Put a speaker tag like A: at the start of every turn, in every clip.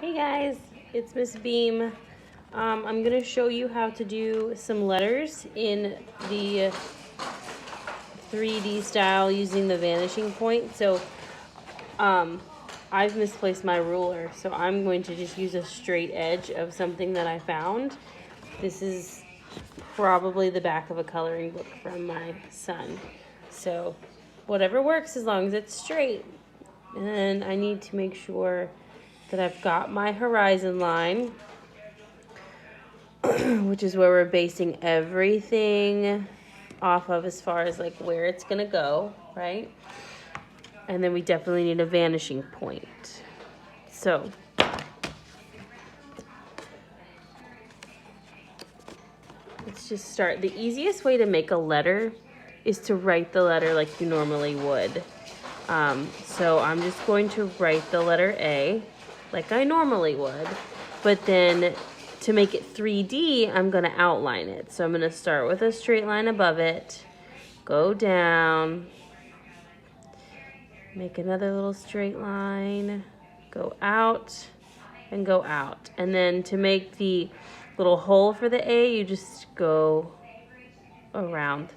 A: Hey guys, it's Miss Beam. I'm going to show you how to do some letters in the 3D style using the vanishing point. So I've misplaced my ruler, so I'm going to just use a straight edge of something that I found. This is probably the back of a coloring book from my son. So whatever works as long as it's straight. And then I need to make sure that I've got my horizon line, which is where we're basing everything off of as far as like where it's gonna go, right? And then we definitely need a vanishing point. So let's just start. The easiest way to make a letter is to write the letter like you normally would. So I'm just going to write the letter A like I normally would, but then to make it 3D, I'm going to outline it. So I'm going to start with a straight line above it, go down, make another little straight line, go out, and go out. And then to make the little hole for the A, you just go around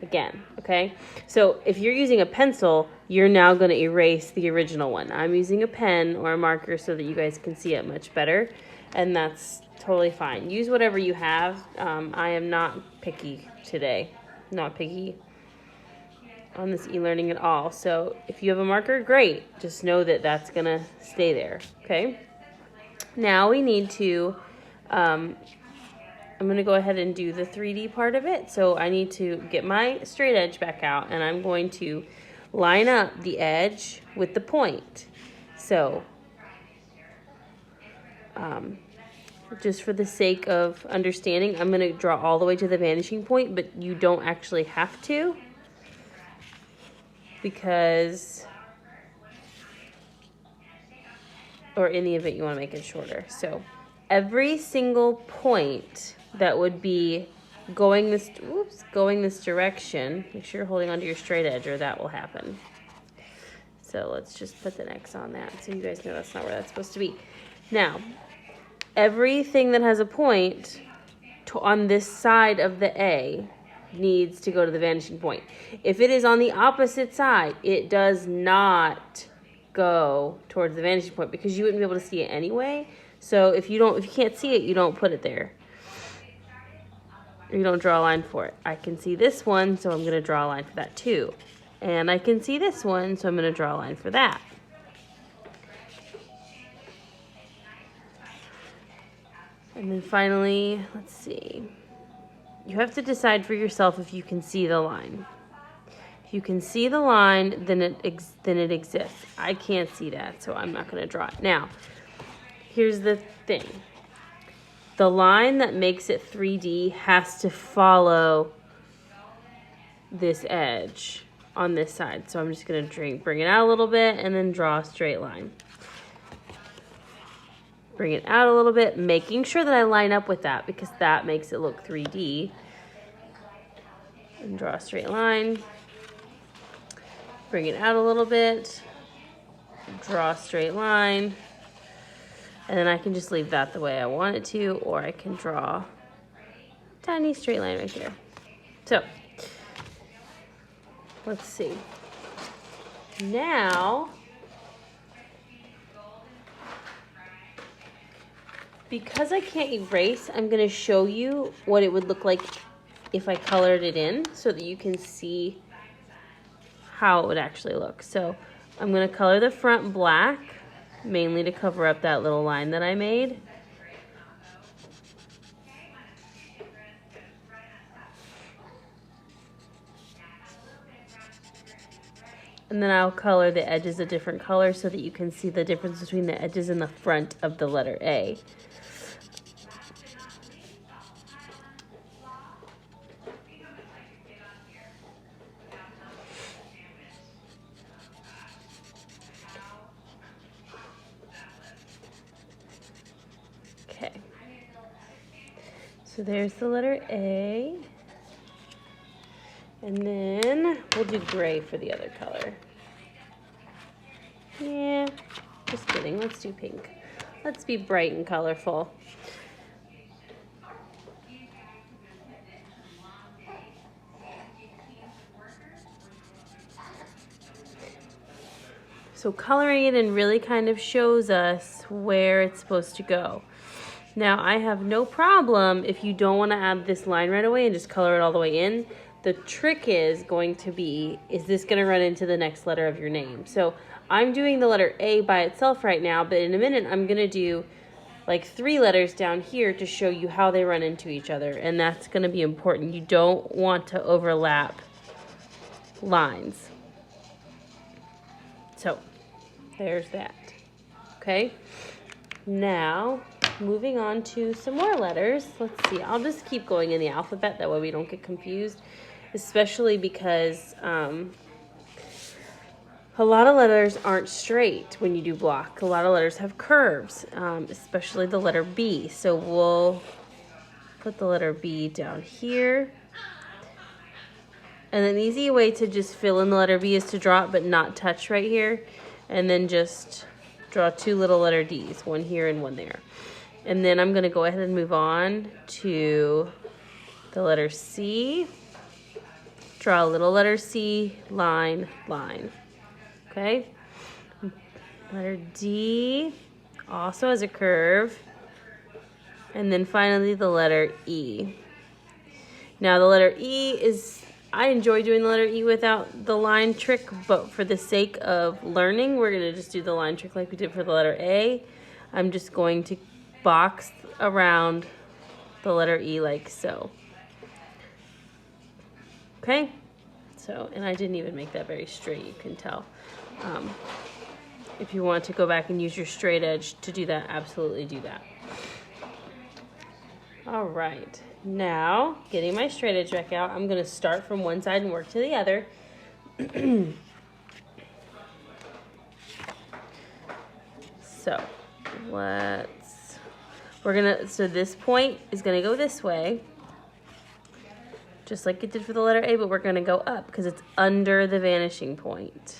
A: again, okay? So if you're using a pencil, you're now going to erase the original one. I'm using a pen or a marker so that you guys can see it much better, and that's totally fine. Use whatever you have. I am not picky today. Not picky on this e-learning at all. So if you have a marker, great. Just know that that's going to stay there, okay? Now we need to I'm going to go ahead and do the 3D part of it. So I need to get my straight edge back out, and I'm going to line up the edge with the point. So just for the sake of understanding, I'm going to draw all the way to the vanishing point, but you don't actually have to, because, or in the event you want to make it shorter. So every single point that would be going this direction, make sure you're holding onto your straight edge or that will happen. So let's just put the X on that so you guys know that's not where that's supposed to be. Now, everything that has a point on this side of the A needs to go to the vanishing point. If it is on the opposite side, it does not go towards the vanishing point because you wouldn't be able to see it anyway. So if you can't see it, you don't put it there. You don't draw a line for it. I can see this one, so I'm going to draw a line for that too. And I can see this one, so I'm going to draw a line for that. And then finally, let's see. You have to decide for yourself if you can see the line. If you can see the line, then it exists. I can't see that, so I'm not going to draw it. Now, here's the thing. The line that makes it 3D has to follow this edge on this side. So I'm just going to bring it out a little bit and then draw a straight line. Bring it out a little bit, making sure that I line up with that because that makes it look 3D. And draw a straight line. Bring it out a little bit. Draw a straight line. And then I can just leave that the way I want it to, or I can draw a tiny straight line right there. So, let's see. Now, because I can't erase, I'm going to show you what it would look like if I colored it in so that you can see how it would actually look. So, I'm going to color the front black, mainly to cover up that little line that I made. And then I'll color the edges a different color so that you can see the difference between the edges and the front of the letter A. Okay. So there's the letter A. And then we'll do gray for the other color. Yeah, just kidding. Let's do pink. Let's be bright and colorful. So coloring it in really kind of shows us where it's supposed to go. Now I have no problem if you don't want to add this line right away and just color it all the way in. The trick is going to be, is this going to run into the next letter of your name? So I'm doing the letter A by itself right now, but in a minute I'm going to do like 3 letters down here to show you how they run into each other, and that's going to be important. You don't want to overlap lines. So there's that. Okay, now moving on to some more letters. Let's see, I'll just keep going in the alphabet, that way we don't get confused, especially because a lot of letters aren't straight when you do block. A lot of letters have curves, especially the letter B. So we'll put the letter B down here. And an easy way to just fill in the letter B is to draw it but not touch right here. And then just draw 2 little letter Ds, one here and one there. And then I'm going to go ahead and move on to the letter C. Draw a little letter C, line, line. Okay. Letter D also has a curve. And then finally the letter E. Now the letter E is, I enjoy doing the letter E without the line trick, but for the sake of learning, we're going to just do the line trick like we did for the letter A. I'm just going to box around the letter E like so. Okay, so, and I didn't even make that very straight, you can tell. If you want to go back and use your straight edge to do that, absolutely do that. All right, now getting my straight edge back out, I'm going to start from one side and work to the other. So so this point is going to go this way, just like it did for the letter A, but we're going to go up because it's under the vanishing point.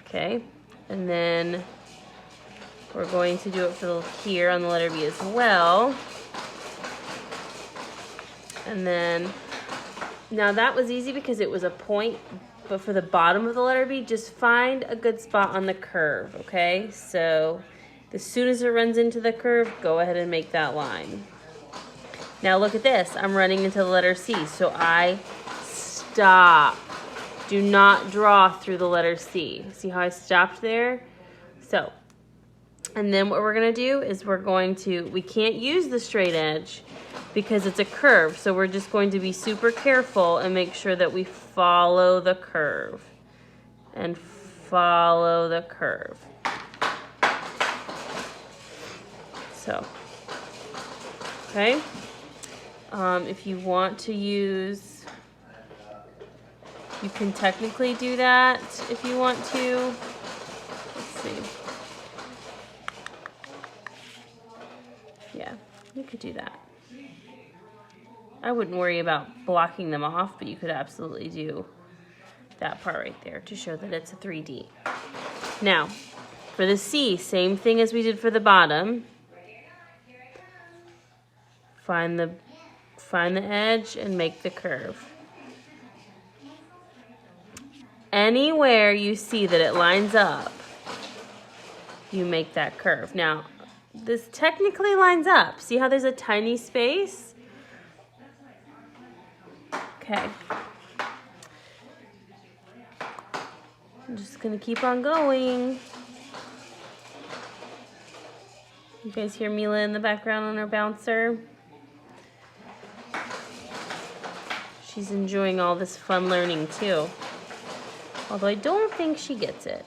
A: Okay, and then we're going to do it for here on the letter B as well. And then, now that was easy because it was a point, but for the bottom of the letter B, just find a good spot on the curve, okay? So as soon as it runs into the curve, go ahead and make that line. Now look at this, I'm running into the letter C, so I stop. Do not draw through the letter C. See how I stopped there? So, and then what we're gonna do is we can't use the straight edge because it's a curve, so we're just going to be super careful and make sure that we follow the curve. And follow the curve. So, okay. If you want to use, you can technically do that if you want to. Let's see. Yeah, you could do that. I wouldn't worry about blocking them off, but you could absolutely do that part right there to show that it's a 3D. Now, for the C, same thing as we did for the bottom. Find the edge and make the curve. Anywhere you see that it lines up, you make that curve. Now, this technically lines up. See how there's a tiny space? Okay. I'm just gonna keep on going. You guys hear Mila in the background on her bouncer? She's enjoying all this fun learning too. Although I don't think she gets it.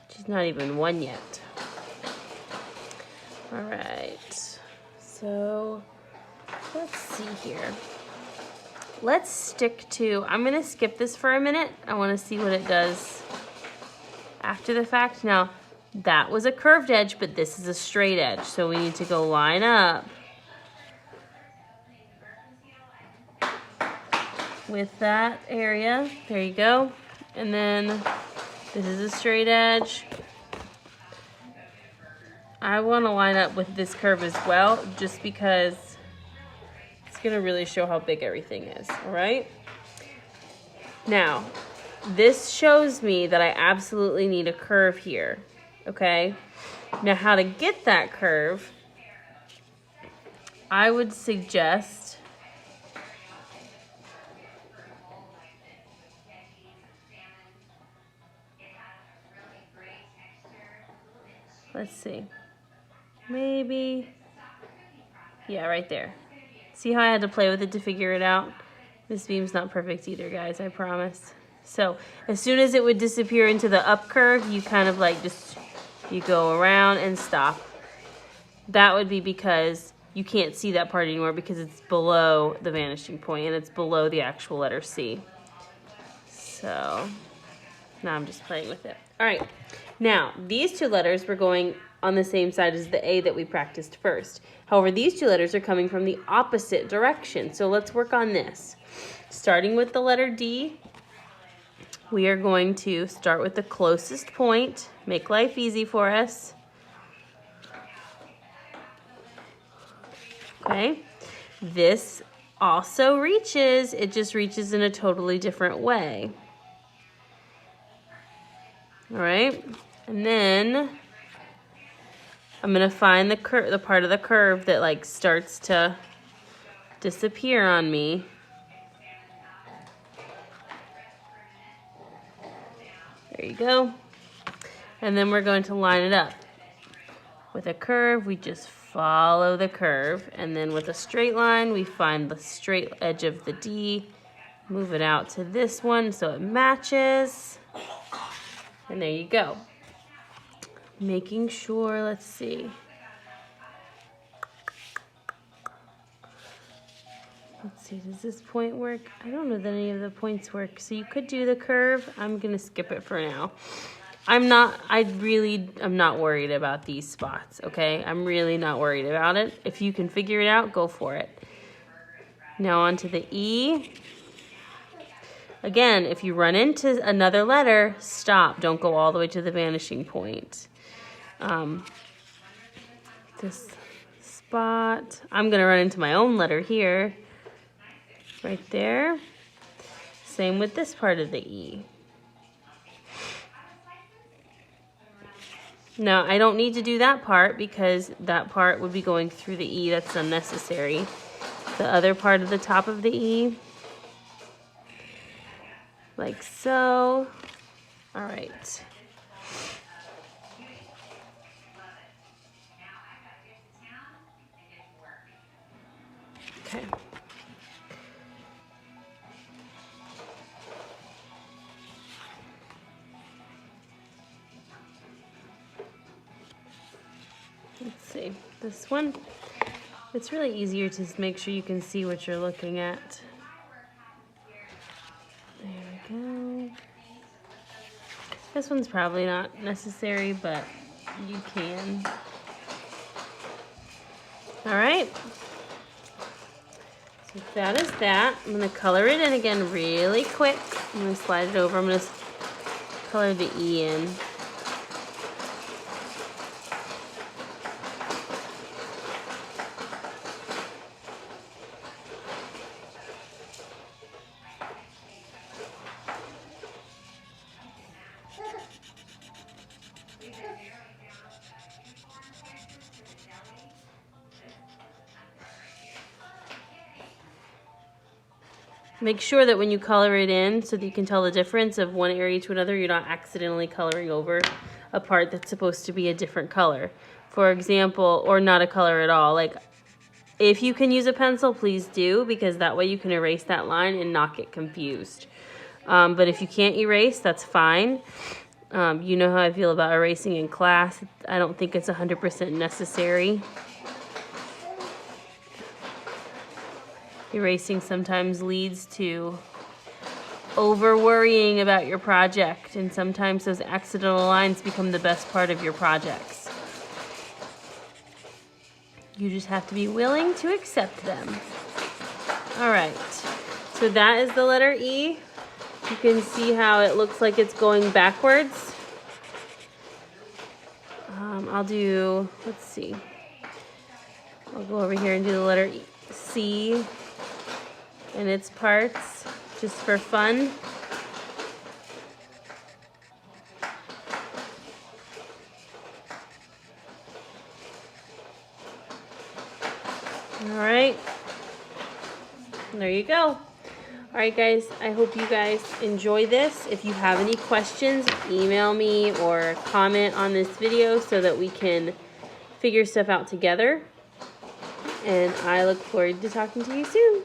A: She's not even 1 yet. All right, so let's see here. Let's stick to, I'm gonna skip this for a minute. I wanna see what it does after the fact. Now, that was a curved edge, but this is a straight edge. So we need to go line up with that area. There you go. And then this is a straight edge. I want to line up with this curve as well, just because it's going to really show how big everything is, all right? Now, this shows me that I absolutely need a curve here, okay? Now, how to get that curve, I would suggest let's see, maybe, yeah, right there. See how I had to play with it to figure it out? This beam's not perfect either, guys, I promise. So as soon as it would disappear into the up curve, you kind of like just, you go around and stop. That would be because you can't see that part anymore because it's below the vanishing point and it's below the actual letter C. So now I'm just playing with it. All right, now these two letters were going on the same side as the A that we practiced first. However, these two letters are coming from the opposite direction. So let's work on this. Starting with the letter D, we are going to start with the closest point, make life easy for us. Okay, this also reaches, it just reaches in a totally different way. All right, and then I'm gonna find the part of the curve that like starts to disappear on me. There you go. And then we're going to line it up. With a curve, we just follow the curve. And then with a straight line, we find the straight edge of the D, move it out to this one so it matches. And there you go. Making sure, let's see. Let's see, does this point work? I don't know that any of the points work. So you could do the curve. I'm gonna skip it for now. I'm not worried about these spots, okay? I'm really not worried about it. If you can figure it out, go for it. Now on to the E. Again, if you run into another letter, stop. Don't go all the way to the vanishing point. This spot, I'm gonna run into my own letter here. Right there. Same with this part of the E. Now, I don't need to do that part because that part would be going through the E. That's unnecessary. The other part of the top of the E, like so. All right. Okay. Let's see, this one, it's really easier to make sure you can see what you're looking at. There we go. This one's probably not necessary, but you can. All right. So that is that. I'm gonna color it in again really quick. I'm gonna slide it over. I'm gonna color the E in. Make sure that when you color it in so that you can tell the difference of one area to another, you're not accidentally coloring over a part that's supposed to be a different color. For example, or not a color at all. Like, if you can use a pencil, please do, because that way you can erase that line and not get confused. But if you can't erase, that's fine. You know how I feel about erasing in class. I don't think it's 100% necessary. Erasing sometimes leads to over worrying about your project, and sometimes those accidental lines become the best part of your projects. You just have to be willing to accept them. All right, so that is the letter E. You can see how it looks like it's going backwards. I'll do, let's see. I'll go over here and do the letter C and its parts, just for fun. All right, there you go. All right, guys, I hope you guys enjoy this. If you have any questions, email me or comment on this video so that we can figure stuff out together. And I look forward to talking to you soon.